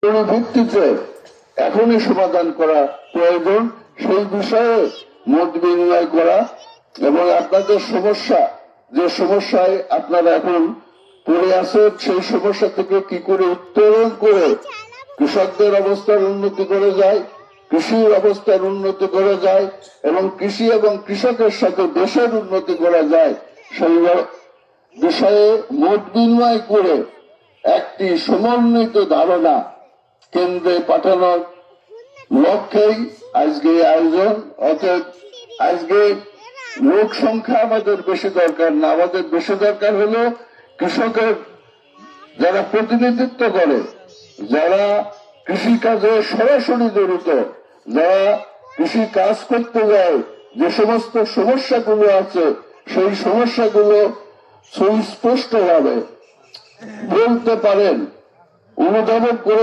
ভিত্তিতে এখনই সমাধান করা প্রয়োজন, সেই বিষয়ে মত বিনিময় করা এবং আপনাদের সমস্যা, যে সমস্যায় আপনারা এখন পড়ে আছেন, সেই সমস্যা থেকে কি করে উত্তরণ করে কৃষকদের অবস্থার উন্নতি করে যায়, কৃষির অবস্থার উন্নতি করা যায় এবং কৃষি এবং কৃষকের সাথে দেশের উন্নতি করা যায়, সেই বিষয়ে মত বিনিময় করে একটি সমন্বিত ধারণা কেন্দ্রে পাঠানোর লক্ষ্যেই আজকে আয়োজন। অর্থাৎ আজকে লোক সংখ্যা আমাদের বেশি দরকার না, আমাদের বেশি দরকার হলো কৃষকের যারা প্রতিনিধিত্ব করে, যারা কৃষি কাজে সরাসরি জড়িত, যারা কৃষি কাজ করতে যায়, যে সমস্ত সমস্যাগুলো আছে সেই সমস্যাগুলো সুস্পষ্টভাবে বলতে পারেন, অনুধাবন করে